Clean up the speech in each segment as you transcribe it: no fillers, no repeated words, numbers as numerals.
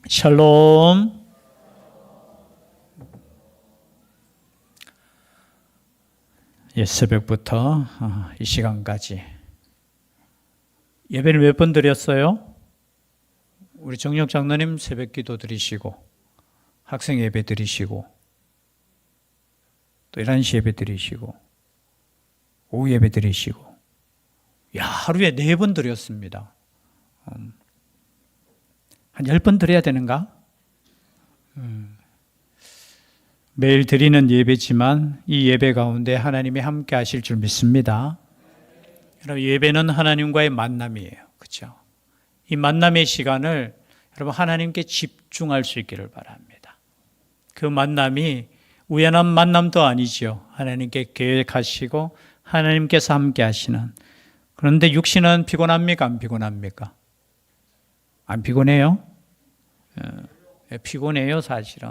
샬롬. 새벽부터 이 시간까지 예배를 몇 번 드렸어요? 우리 정력 장로님 새벽 기도 드리시고, 학생 예배 드리시고, 또 11시 예배 드리시고, 오후 예배 드리시고, 하루에 4번 드렸습니다. 한 10번 드려야 되는가? 매일 드리는 예배지만 이 예배 가운데 하나님이 함께 하실 줄 믿습니다. 여러분, 예배는 하나님과의 만남이에요. 그렇죠? 이 만남의 시간을 여러분 하나님께 집중할 수 있기를 바랍니다. 그 만남이 우연한 만남도 아니죠. 하나님께 계획하시고 하나님께서 함께 하시는. 그런데 육신은 피곤합니까? 안 피곤합니까? 안 피곤해요? 피곤해요, 사실은.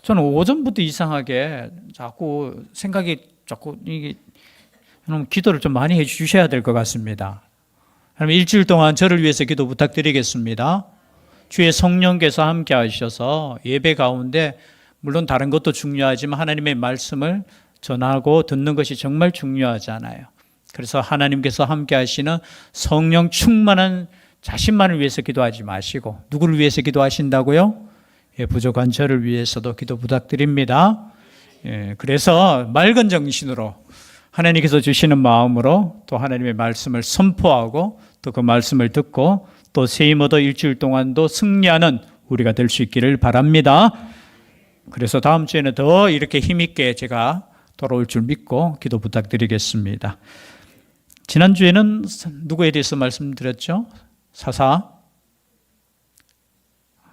저는 오전부터 이상하게 자꾸 생각이 이게 기도를 좀 많이 해 주셔야 될 것 같습니다. 그럼 일주일 동안 저를 위해서 기도 부탁드리겠습니다. 주의 성령께서 함께 하셔서 예배 가운데 물론 다른 것도 중요하지만 하나님의 말씀을 전하고 듣는 것이 정말 중요하잖아요. 그래서 하나님께서 함께 하시는 성령 충만한 자신만을 위해서 기도하지 마시고 누구를 위해서 기도하신다고요? 부족한 저를 위해서도 기도 부탁드립니다. 그래서 맑은 정신으로 하나님께서 주시는 마음으로 또 하나님의 말씀을 선포하고 또 그 말씀을 듣고 또 세임 얻어 일주일 동안도 승리하는 우리가 될 수 있기를 바랍니다. 그래서 다음 주에는 더 이렇게 힘있게 제가 돌아올 줄 믿고 기도 부탁드리겠습니다. 지난주에는 누구에 대해서 말씀드렸죠? 사사.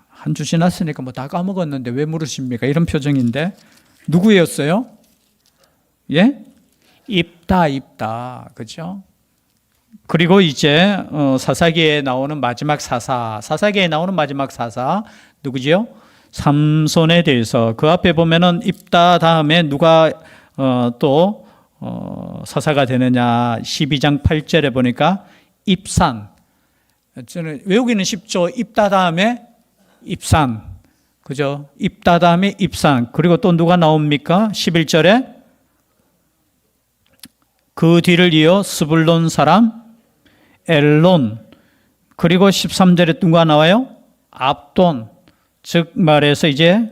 한 주 지났으니까 다 까먹었는데 왜 물으십니까? 이런 표정인데 누구였어요? 예? 입다. 그죠? 그리고 이제 사사기에 나오는 마지막 사사기에 나오는 마지막 사사 누구지요? 삼손에 대해서 그 앞에 보면은 입다 다음에 누가 또 사사가 되느냐 12장 8절에 보니까 입산. 저는 외우기는 쉽죠. 입다 다음에 입산. 그죠? 입다 다음에 입산. 그리고 또 누가 나옵니까? 11절에 그 뒤를 이어 스불론 사람 엘론. 그리고 13절에 누가 나와요? 압돈. 즉 말해서 이제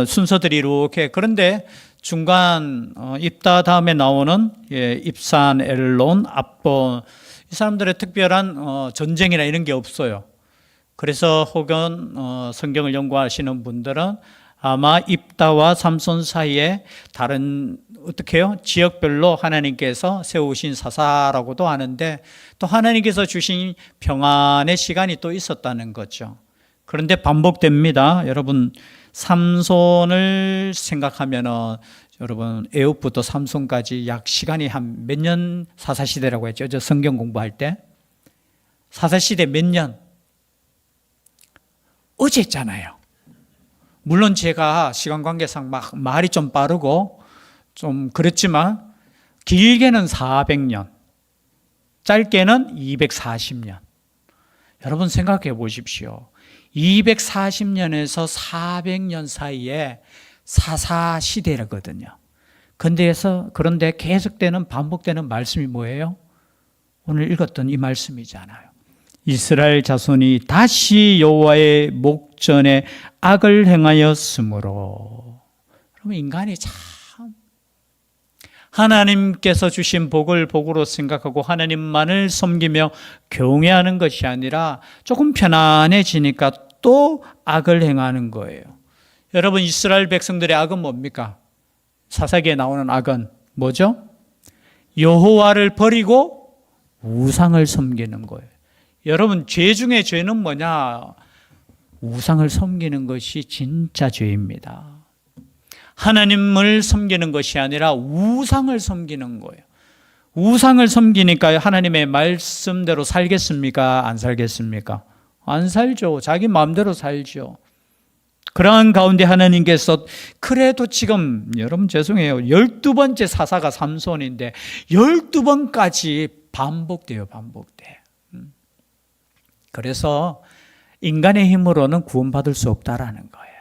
순서들이 이렇게. 그런데 중간 입다 다음에 나오는 입산, 엘론, 압돈. 이 사람들의 특별한 전쟁이나 이런 게 없어요. 그래서 혹은 성경을 연구하시는 분들은 아마 입다와 삼손 사이에 다른 어떻게 해요? 지역별로 하나님께서 세우신 사사라고도 하는데 또 하나님께서 주신 평안의 시간이 또 있었다는 거죠. 그런데 반복됩니다. 여러분 삼손을 생각하면은 여러분 애굽부터 삼손까지 약 시간이 한 몇 년 사사시대라고 했죠. 저 성경 공부할 때 사사시대 몇 년? 어제잖아요. 물론 제가 시간 관계상 말이 좀 빠르고 좀 그렇지만 길게는 400년, 짧게는 240년. 여러분 생각해 보십시오. 240년에서 400년 사이에 사사 시대라거든요. 그런데 계속되는 반복되는 말씀이 뭐예요? 오늘 읽었던 이 말씀이잖아요. 이스라엘 자손이 다시 여호와의 목전에 악을 행하였으므로. 그러면 인간이 참 하나님께서 주신 복을 복으로 생각하고 하나님만을 섬기며 경외하는 것이 아니라 조금 편안해지니까 또 악을 행하는 거예요. 여러분 이스라엘 백성들의 악은 뭡니까? 사사기에 나오는 악은 뭐죠? 여호와를 버리고 우상을 섬기는 거예요. 여러분 죄 중에 죄는 뭐냐? 우상을 섬기는 것이 진짜 죄입니다. 하나님을 섬기는 것이 아니라 우상을 섬기는 거예요. 우상을 섬기니까 하나님의 말씀대로 살겠습니까? 안 살겠습니까? 안 살죠. 자기 마음대로 살죠. 그러한 가운데 하나님께서 그래도 지금 여러분 죄송해요. 12번째 사사가 삼손인데 12번까지 반복돼요. 반복돼. 그래서 인간의 힘으로는 구원받을 수 없다라는 거예요.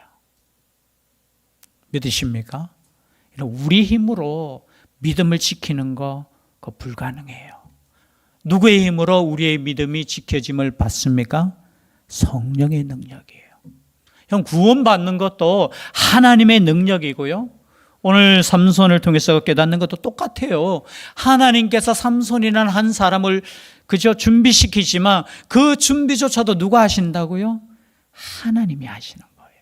믿으십니까? 우리 힘으로 믿음을 지키는 거 그거 불가능해요. 누구의 힘으로 우리의 믿음이 지켜짐을 받습니까? 성령의 능력이에요. 구원받는 것도 하나님의 능력이고요. 오늘 삼손을 통해서 깨닫는 것도 똑같아요. 하나님께서 삼손이라는 한 사람을 그저 준비시키지만 그 준비조차도 누가 하신다고요? 하나님이 하시는 거예요.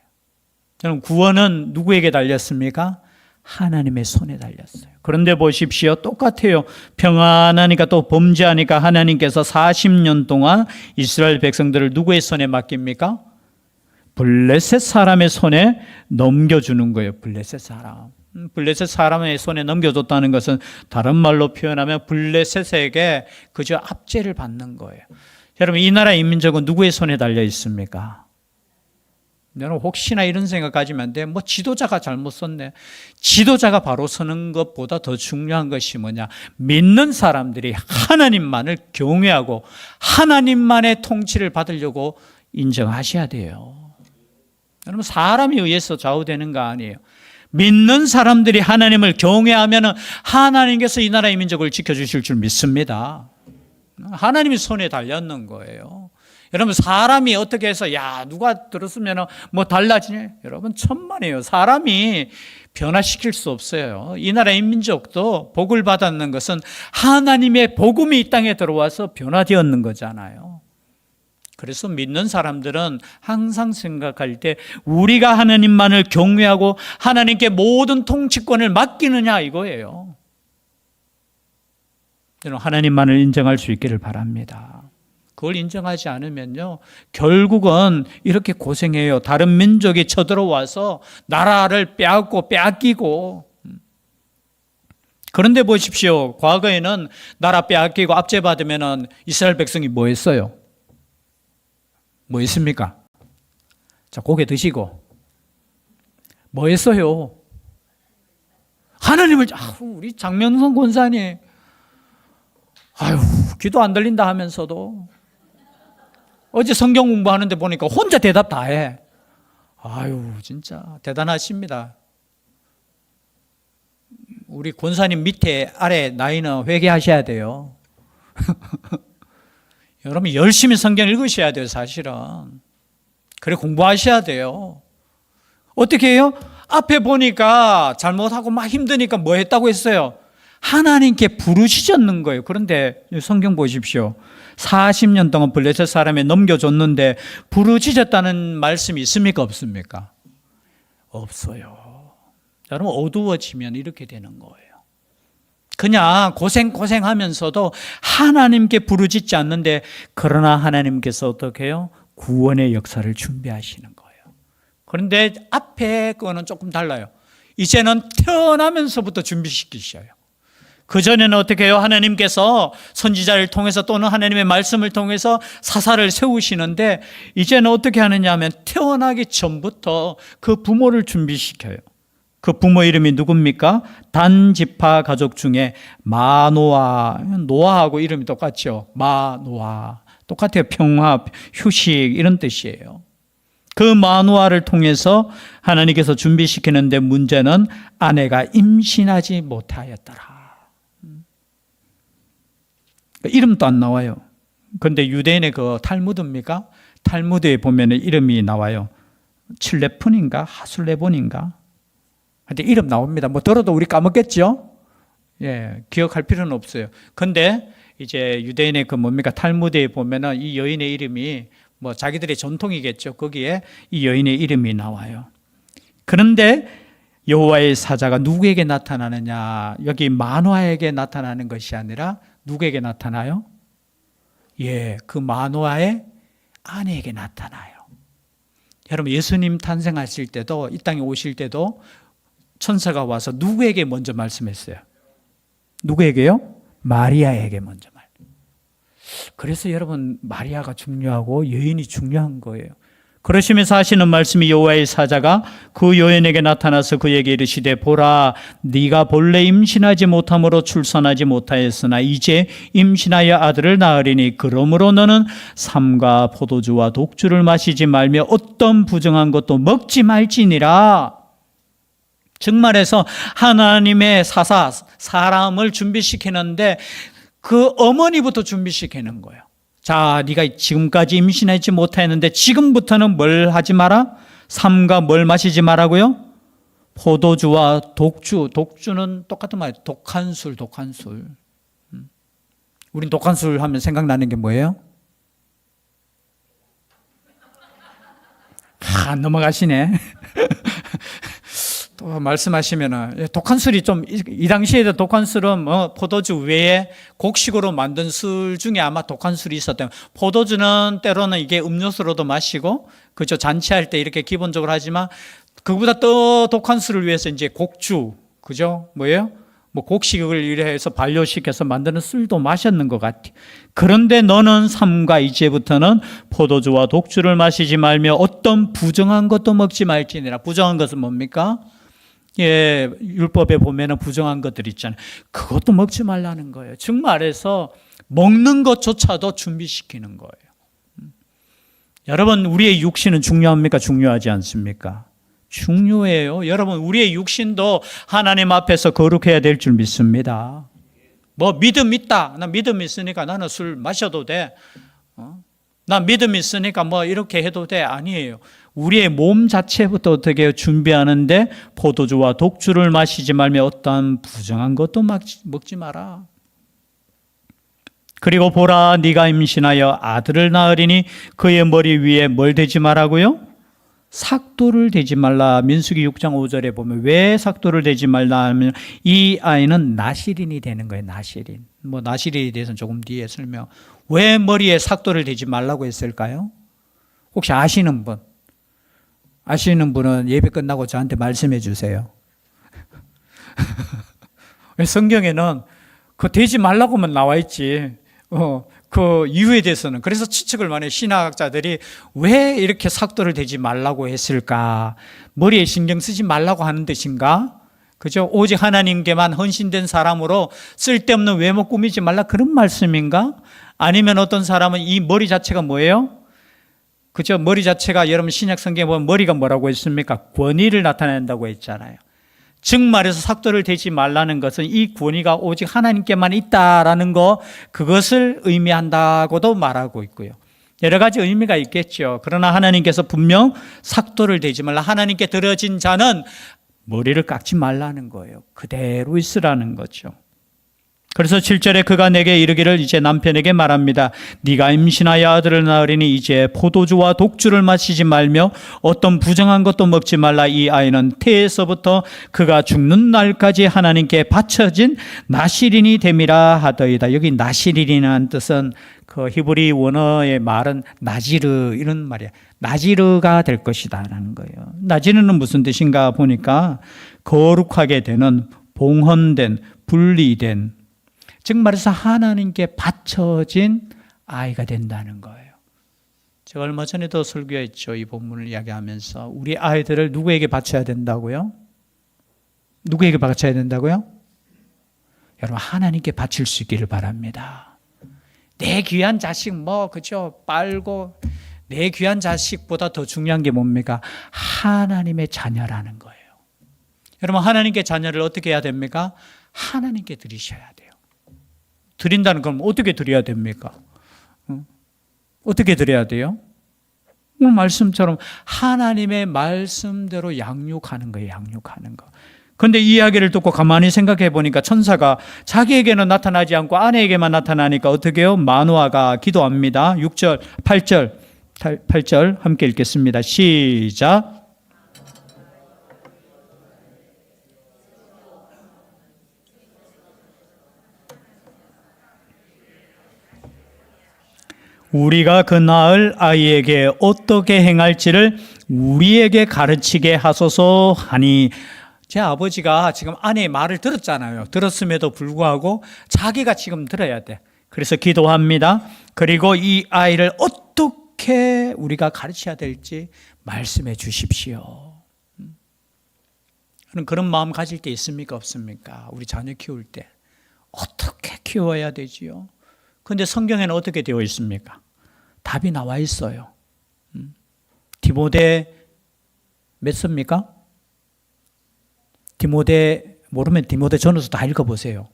여러분, 구원은 누구에게 달렸습니까? 하나님의 손에 달렸어요. 그런데 보십시오. 똑같아요. 평안하니까 또 범죄하니까 하나님께서 40년 동안 이스라엘 백성들을 누구의 손에 맡깁니까? 블레셋 사람의 손에 넘겨주는 거예요. 블레셋 사람. 블레셋 사람의 손에 넘겨줬다는 것은 다른 말로 표현하면 블레셋에게 그저 압제를 받는 거예요. 여러분, 이 나라 인민족은 누구의 손에 달려 있습니까? 여러분, 혹시나 이런 생각 가지면 안 돼. 지도자가 잘못 썼네. 지도자가 바로 서는 것보다 더 중요한 것이 뭐냐? 믿는 사람들이 하나님만을 경외하고 하나님만의 통치를 받으려고 인정하셔야 돼요. 여러분, 사람에 의해서 좌우되는 거 아니에요. 믿는 사람들이 하나님을 경외하면 하나님께서 이 나라의 민족을 지켜주실 줄 믿습니다. 하나님의 손에 달렸는 거예요. 여러분, 사람이 어떻게 해서 누가 들었으면 달라지냐? 여러분, 천만에요. 사람이 변화시킬 수 없어요. 이 나라의 민족도 복을 받았는 것은 하나님의 복음이 이 땅에 들어와서 변화되었는 거잖아요. 그래서 믿는 사람들은 항상 생각할 때 우리가 하나님만을 경외하고 하나님께 모든 통치권을 맡기느냐 이거예요. 하나님만을 인정할 수 있기를 바랍니다. 그걸 인정하지 않으면요, 결국은 이렇게 고생해요. 다른 민족이 쳐들어와서 나라를 빼앗기고. 그런데 보십시오. 과거에는 나라 빼앗기고 압제받으면 이스라엘 백성이 뭐 했어요? 뭐 했습니까? 자, 고개 드시고. 뭐 했어요? 하나님을, 우리 장명선 권사님. 기도 안 들린다 하면서도. 어제 성경 공부하는데 보니까 혼자 대답 다 해. 진짜 대단하십니다. 우리 권사님 밑에 아래 나이는 회개하셔야 돼요. 여러분, 열심히 성경 읽으셔야 돼요, 사실은. 그래, 공부하셔야 돼요. 어떻게 해요? 앞에 보니까 잘못하고 막 힘드니까 뭐 했다고 했어요? 하나님께 부르짖었는 거예요. 그런데 성경 보십시오. 40년 동안 블레셋 사람에 넘겨줬는데 부르짖었다는 말씀이 있습니까? 없습니까? 없어요. 여러분, 어두워지면 이렇게 되는 거예요. 그냥 고생하면서도 하나님께 부르짖지 않는데, 그러나 하나님께서 어떻게 해요? 구원의 역사를 준비하시는 거예요. 그런데 앞에 거는 조금 달라요. 이제는 태어나면서부터 준비시키셔요. 그전에는 어떻게 해요? 하나님께서 선지자를 통해서 또는 하나님의 말씀을 통해서 사사를 세우시는데, 이제는 어떻게 하느냐 하면 태어나기 전부터 그 부모를 준비시켜요. 그 부모 이름이 누굽니까? 단 지파 가족 중에 마노아, 노아하고 이름이 똑같죠. 마노아. 똑같아요. 평화, 휴식 이런 뜻이에요. 그 마노아를 통해서 하나님께서 준비시키는데 문제는 아내가 임신하지 못하였더라. 이름도 안 나와요. 그런데 유대인의 그 탈무드입니까? 탈무드에 보면 이름이 나와요. 칠레폰인가 하술레본인가? 근데 이름 나옵니다. 들어도 우리 까먹겠죠? 예, 기억할 필요는 없어요. 근데 이제 유대인의 그 탈무드에 보면은 이 여인의 이름이 자기들의 전통이겠죠. 거기에 이 여인의 이름이 나와요. 그런데 여호와의 사자가 누구에게 나타나느냐? 여기 마노아에게 나타나는 것이 아니라 누구에게 나타나요? 그 마노아의 아내에게 나타나요. 여러분, 예수님 탄생하실 때도, 이 땅에 오실 때도 천사가 와서 누구에게 먼저 말씀했어요? 누구에게요? 마리아에게 먼저 그래서 여러분, 마리아가 중요하고 여인이 중요한 거예요. 그러시면서 하시는 말씀이 여호와의 사자가 그 여인에게 나타나서 그에게 이르시되 보라 네가 본래 임신하지 못함으로 출산하지 못하였으나 이제 임신하여 아들을 낳으리니 그러므로 너는 삼가 포도주와 독주를 마시지 말며 어떤 부정한 것도 먹지 말지니라. 즉 말해서 하나님의 사람을 준비시키는데 그 어머니부터 준비시키는 거예요. 자, 네가 지금까지 임신하지 못했는데 지금부터는 뭘 하지 마라? 삼가 뭘 마시지 말라고요? 포도주와 독주. 독주는 똑같은 말이에요. 독한 술. 우린 독한 술 하면 생각나는 게 뭐예요? 넘어가시네. 또 말씀하시면은 독한 술이 좀 이 당시에 독한 술은 포도주 외에 곡식으로 만든 술 중에 아마 독한 술이 있었대요. 포도주는 때로는 이게 음료수로도 마시고 그죠, 잔치할 때 이렇게 기본적으로 하지만 그보다 더 독한 술을 위해서 이제 곡주 그죠, 뭐예요? 뭐 곡식을 이래서 발효시켜서 만드는 술도 마셨는 것 같아. 그런데 너는 삼가 이제부터는 포도주와 독주를 마시지 말며 어떤 부정한 것도 먹지 말지니라. 부정한 것은 뭡니까? 예, 율법에 보면은 부정한 것들 있잖아요. 그것도 먹지 말라는 거예요. 즉 말해서 먹는 것조차도 준비시키는 거예요. 여러분, 우리의 육신은 중요합니까? 중요하지 않습니까? 중요해요. 여러분, 우리의 육신도 하나님 앞에서 거룩해야 될 줄 믿습니다. 뭐 믿음 있다. 나 믿음 있으니까 나는 술 마셔도 돼. 나 믿음 있으니까 뭐 이렇게 해도 돼. 아니에요. 우리의 몸 자체부터 어떻게 준비하는데 포도주와 독주를 마시지 말며 어떠한 부정한 것도 먹지 마라. 그리고 보라 네가 임신하여 아들을 낳으리니 그의 머리 위에 뭘 대지 말라고요? 삭도를 대지 말라. 민수기 6장 5절에 보면 왜 삭도를 대지 말라 하면 이 아이는 나실인이 되는 거예요. 나실인. 뭐 나실인에 대해서는 조금 뒤에 설명. 왜 머리에 삭도를 대지 말라고 했을까요? 혹시 아시는 분? 아시는 분은 예배 끝나고 저한테 말씀해 주세요. 성경에는 그 대지 말라고만 나와 있지. 그 이유에 대해서는 그래서 추측을 많이 신학자들이 왜 이렇게 삭도를 대지 말라고 했을까? 머리에 신경 쓰지 말라고 하는 뜻인가? 그죠? 오직 하나님께만 헌신된 사람으로 쓸데없는 외모 꾸미지 말라 그런 말씀인가? 아니면 어떤 사람은 이 머리 자체가 뭐예요? 그죠? 머리 자체가 여러분 신약 성경에 보면 머리가 뭐라고 했습니까? 권위를 나타낸다고 했잖아요. 즉 말해서 삭도를 대지 말라는 것은 이 권위가 오직 하나님께만 있다라는 거, 그것을 의미한다고도 말하고 있고요. 여러 가지 의미가 있겠죠. 그러나 하나님께서 분명 삭도를 대지 말라. 하나님께 드려진 자는 머리를 깎지 말라는 거예요. 그대로 있으라는 거죠. 그래서 7절에 그가 내게 이르기를 이제 남편에게 말합니다. 네가 임신하여 아들을 낳으리니 이제 포도주와 독주를 마시지 말며 어떤 부정한 것도 먹지 말라. 이 아이는 태에서부터 그가 죽는 날까지 하나님께 바쳐진 나실인이 됨이라 하더이다. 여기 나실인이라는 뜻은 그 히브리 원어의 말은 나지르 이런 말이야. 나지르가 될 것이다 라는 거예요. 나지르는 무슨 뜻인가 보니까 거룩하게 되는, 봉헌된, 분리된, 즉 말해서 하나님께 바쳐진 아이가 된다는 거예요. 제가 얼마 전에도 설교했죠. 이 본문을 이야기하면서 우리 아이들을 누구에게 바쳐야 된다고요? 누구에게 바쳐야 된다고요? 여러분 하나님께 바칠 수 있기를 바랍니다. 내 귀한 자식 그죠? 빨고 내 귀한 자식보다 더 중요한 게 뭡니까? 하나님의 자녀라는 거예요. 여러분 하나님께 자녀를 어떻게 해야 됩니까? 하나님께 드리셔야 돼요. 드린다는 건 어떻게 드려야 됩니까? 어떻게 드려야 돼요? 오늘 말씀처럼 하나님의 말씀대로 양육하는 거예요. 양육하는 거. 그런데 이 이야기를 듣고 가만히 생각해 보니까 천사가 자기에게는 나타나지 않고 아내에게만 나타나니까 어떻게 해요? 마누아가 기도합니다. 6절, 8절 함께 읽겠습니다. 시작. 우리가 그 낳을 아이에게 어떻게 행할지를 우리에게 가르치게 하소서 하니, 제 아버지가 지금 아내의 말을 들었잖아요. 들었음에도 불구하고 자기가 지금 들어야 돼. 그래서 기도합니다. 그리고 이 아이를 어떻게 어떻게 우리가 가르쳐야 될지 말씀해 주십시오. 그런 마음 가질 때 있습니까? 없습니까? 우리 자녀 키울 때 어떻게 키워야 되지요? 그런데 성경에는 어떻게 되어 있습니까? 답이 나와 있어요. 디모데 몇 서입니까? 디모데 모르면 디모데 전후서 다 읽어보세요.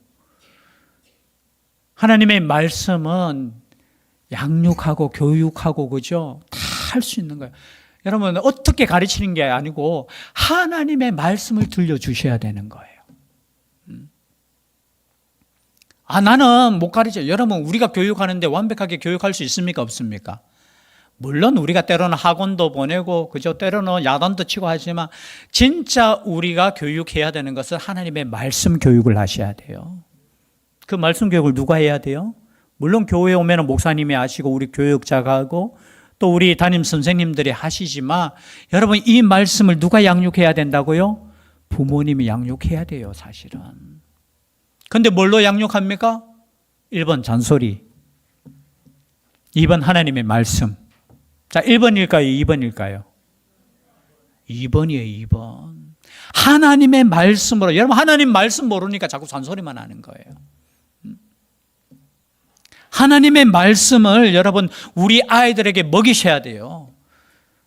하나님의 말씀은 양육하고 교육하고 그죠? 다 할 수 있는 거예요. 여러분 어떻게 가르치는 게 아니고 하나님의 말씀을 들려주셔야 되는 거예요. 나는 못 가르쳐요. 여러분 우리가 교육하는데 완벽하게 교육할 수 있습니까? 없습니까? 물론 우리가 때로는 학원도 보내고 그죠? 때로는 야단도 치고 하지만 진짜 우리가 교육해야 되는 것은 하나님의 말씀 교육을 하셔야 돼요. 그 말씀 교육을 누가 해야 돼요? 물론 교회에 오면 목사님이 하시고 우리 교육자가 하고 또 우리 담임 선생님들이 하시지만 여러분 이 말씀을 누가 양육해야 된다고요? 부모님이 양육해야 돼요, 사실은. 근데 뭘로 양육합니까? 1번 잔소리, 2번 하나님의 말씀. 자, 1번일까요? 2번일까요? 2번이에요, 2번. 하나님의 말씀으로. 여러분 하나님 말씀 모르니까 자꾸 잔소리만 하는 거예요. 하나님의 말씀을 여러분 우리 아이들에게 먹이셔야 돼요.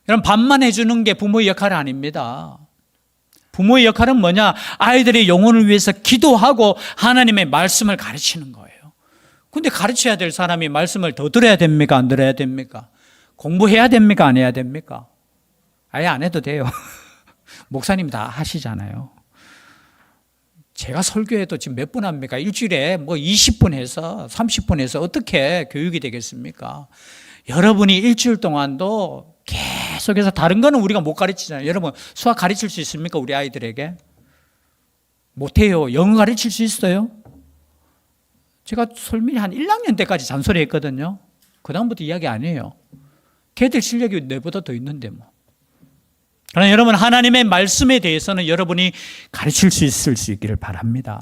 여러분 밥만 해주는 게 부모의 역할이 아닙니다. 부모의 역할은 뭐냐? 아이들의 영혼을 위해서 기도하고 하나님의 말씀을 가르치는 거예요. 근데 가르쳐야 될 사람이 말씀을 더 들어야 됩니까? 안 들어야 됩니까? 공부해야 됩니까? 안 해야 됩니까? 아예 안 해도 돼요. 목사님이 다 하시잖아요. 제가 설교해도 지금 몇 분 합니까? 일주일에 뭐 20분 해서 30분 해서 어떻게 교육이 되겠습니까? 여러분이 일주일 동안도 계속해서 다른 거는 우리가 못 가르치잖아요. 여러분 수학 가르칠 수 있습니까? 우리 아이들에게? 못해요. 영어 가르칠 수 있어요? 제가 설명이 한 1학년 때까지 잔소리 했거든요. 그 다음부터 이야기 안 해요. 걔들 실력이 내보다 더 있는데 뭐. 그러나 여러분 하나님의 말씀에 대해서는 여러분이 가르칠 수 있을 수 있기를 바랍니다.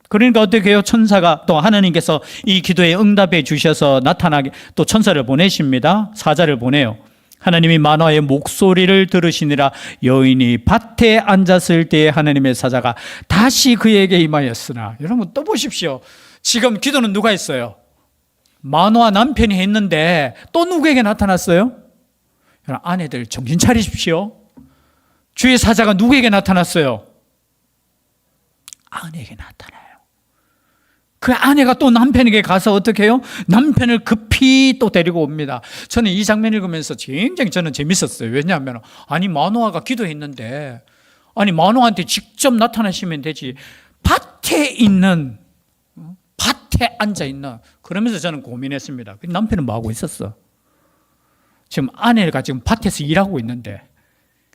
그러니까 어떻게 해요? 천사가 또 하나님께서 이 기도에 응답해 주셔서 나타나게 또 천사를 보내십니다. 사자를 보내요. 하나님이 마노아의 목소리를 들으시니라. 여인이 밭에 앉았을 때에 하나님의 사자가 다시 그에게 임하였으나. 여러분 또 보십시오. 지금 기도는 누가 했어요? 마노아 남편이 했는데 또 누구에게 나타났어요? 여러분 아내들 정신 차리십시오. 주의 사자가 누구에게 나타났어요? 아내에게 나타나요. 그 아내가 또 남편에게 가서 어떻게 해요? 남편을 급히 또 데리고 옵니다. 저는 이 장면 읽으면서 굉장히 저는 재밌었어요. 왜냐하면 아니 마노아가 기도했는데 아니 마노아한테 직접 나타나시면 되지. 밭에 앉아있는 그러면서 저는 고민했습니다. 남편은 뭐하고 있었어? 지금 아내가 지금 밭에서 일하고 있는데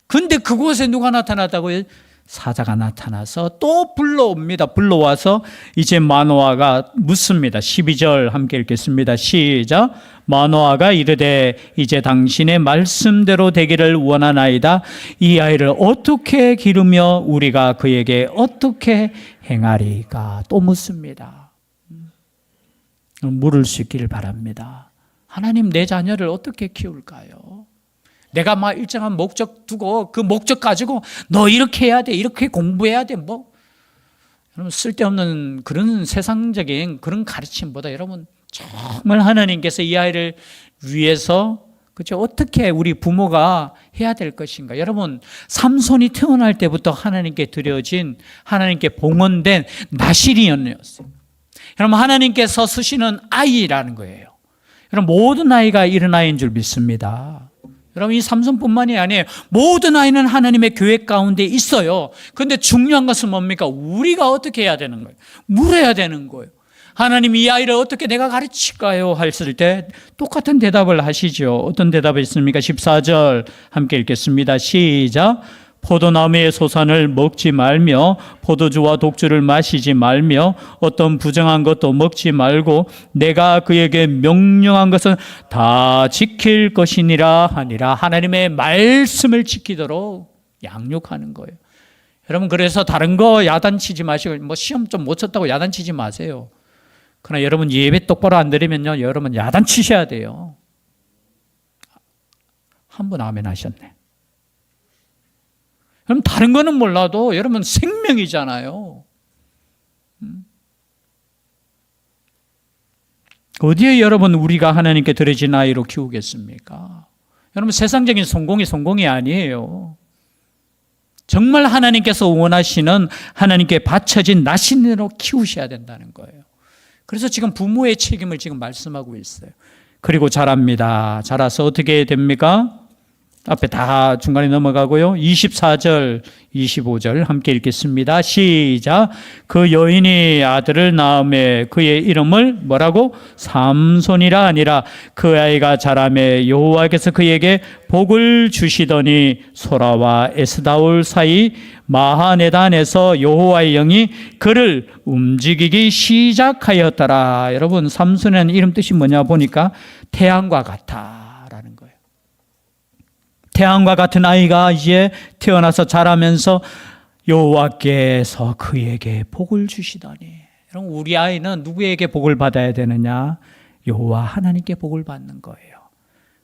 근데 그곳에 누가 나타났다고요? 사자가 나타나서 또 불러옵니다. 불러와서 이제 마노아가 묻습니다. 12절 함께 읽겠습니다. 시작. 마노아가 이르되 이제 당신의 말씀대로 되기를 원하나이다. 이 아이를 어떻게 기르며 우리가 그에게 어떻게 행하리까? 또 묻습니다. 물을 수 있기를 바랍니다. 하나님 내 자녀를 어떻게 키울까요? 내가 막 일정한 목적 두고 그 목적 가지고 너 이렇게 해야 돼, 이렇게 공부해야 돼, 뭐 여러분 쓸데없는 그런 세상적인 그런 가르침보다 여러분 정말 하나님께서 이 아이를 위해서 그렇죠? 어떻게 우리 부모가 해야 될 것인가? 여러분 삼손이 태어날 때부터 하나님께 드려진 하나님께 봉헌된 나실이었어요. 여러분 하나님께서 쓰시는 아이라는 거예요. 여러분 모든 아이가 이런 아이인 줄 믿습니다. 여러분 이 삼손뿐만이 아니에요. 모든 아이는 하나님의 계획 가운데 있어요. 그런데 중요한 것은 뭡니까? 우리가 어떻게 해야 되는 거예요? 물어야 되는 거예요. 하나님 이 아이를 어떻게 내가 가르칠까요? 했을 때 똑같은 대답을 하시죠. 어떤 대답이 있습니까? 14절 함께 읽겠습니다. 시작. 포도나무의 소산을 먹지 말며 포도주와 독주를 마시지 말며 어떤 부정한 것도 먹지 말고 내가 그에게 명령한 것은 다 지킬 것이니라 하니라. 하나님의 말씀을 지키도록 양육하는 거예요. 여러분 그래서 다른 거 야단치지 마시고 뭐 시험 좀 못 쳤다고 야단치지 마세요. 그러나 여러분 예배 똑바로 안 드리면요 여러분 야단치셔야 돼요. 한 분 아멘 하셨네. 그럼 다른 거는 몰라도 여러분 생명이잖아요. 어디에 여러분 우리가 하나님께 드려진 아이로 키우겠습니까? 여러분 세상적인 성공이 아니에요. 정말 하나님께서 원하시는 하나님께 바쳐진 나신으로 키우셔야 된다는 거예요. 그래서 지금 부모의 책임을 지금 말씀하고 있어요. 그리고 자랍니다. 자라서 어떻게 됩니까? 앞에 다 중간에 넘어가고요. 24절, 25절 함께 읽겠습니다. 시작. 그 여인이 아들을 낳음에 그의 이름을 뭐라고? 삼손이라 아니라 그 아이가 자라매 여호와께서 그에게 복을 주시더니 소라와 에스다올 사이 마하네단에서 여호와의 영이 그를 움직이기 시작하였더라. 여러분, 삼손이라는 이름 뜻이 뭐냐 보니까 태양과 같아라는 거예요. 태양과 같은 아이가 이제 태어나서 자라면서 여호와께서 그에게 복을 주시더니, 여러분 우리 아이는 누구에게 복을 받아야 되느냐? 여호와 하나님께 복을 받는 거예요.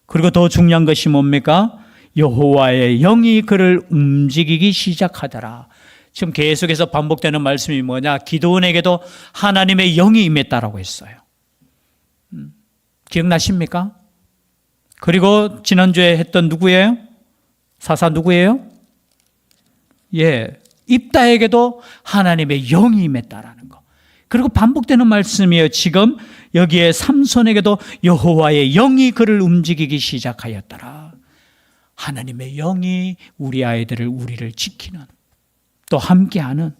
그리고 더 중요한 것이 뭡니까? 여호와의 영이 그를 움직이기 시작하더라. 지금 계속해서 반복되는 말씀이 뭐냐? 기드온에게도 하나님의 영이 임했다라고 했어요. 기억나십니까? 그리고 지난주에 했던 누구예요? 사사 누구예요? 입다에게도 하나님의 영이 임했다라는 거. 그리고 반복되는 말씀이에요. 지금 여기에 삼손에게도 여호와의 영이 그를 움직이기 시작하였더라. 하나님의 영이 우리 아이들을, 우리를 지키는, 또 함께하는,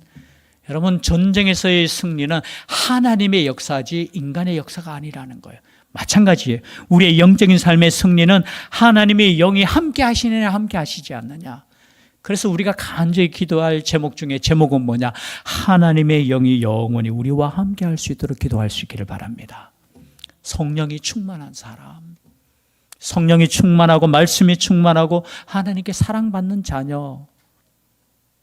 여러분 전쟁에서의 승리는 하나님의 역사지 인간의 역사가 아니라는 거예요. 마찬가지예요. 우리의 영적인 삶의 승리는 하나님의 영이 함께 하시느냐 함께 하시지 않느냐. 그래서 우리가 간절히 기도할 제목 중에 제목은 뭐냐? 하나님의 영이 영원히 우리와 함께 할 수 있도록 기도할 수 있기를 바랍니다. 성령이 충만한 사람, 성령이 충만하고 말씀이 충만하고 하나님께 사랑받는 자녀,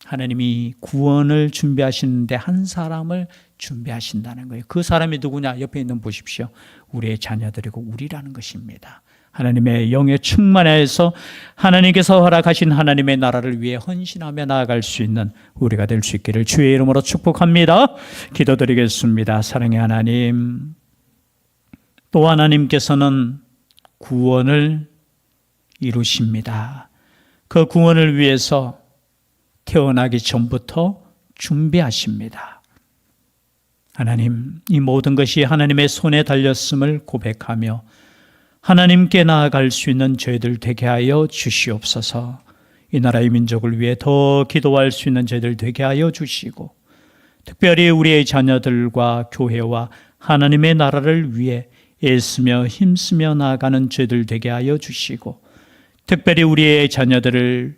하나님이 구원을 준비하시는데 한 사람을 준비하신다는 거예요. 그 사람이 누구냐? 옆에 있는 보십시오. 우리의 자녀들이고 우리라는 것입니다. 하나님의 영에 충만해서 하나님께서 허락하신 하나님의 나라를 위해 헌신하며 나아갈 수 있는 우리가 될 수 있기를 주의 이름으로 축복합니다. 기도드리겠습니다. 사랑의 하나님, 또 하나님께서는 구원을 이루십니다. 그 구원을 위해서 태어나기 전부터 준비하십니다. 하나님, 이 모든 것이 하나님의 손에 달렸음을 고백하며 하나님께 나아갈 수 있는 저희들 되게 하여 주시옵소서. 이 나라의 민족을 위해 더 기도할 수 있는 저희들 되게 하여 주시고, 특별히 우리의 자녀들과 교회와 하나님의 나라를 위해 애쓰며 힘쓰며 나아가는 저희들 되게 하여 주시고, 특별히 우리의 자녀들을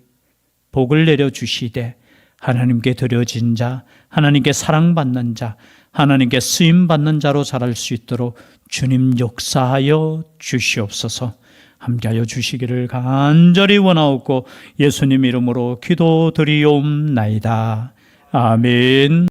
복을 내려주시되 하나님께 드려진 자, 하나님께 사랑받는 자, 하나님께 쓰임받는 자로 자랄 수 있도록 주님 역사하여 주시옵소서. 함께하여 주시기를 간절히 원하옵고 예수님 이름으로 기도드리옵나이다. 아멘.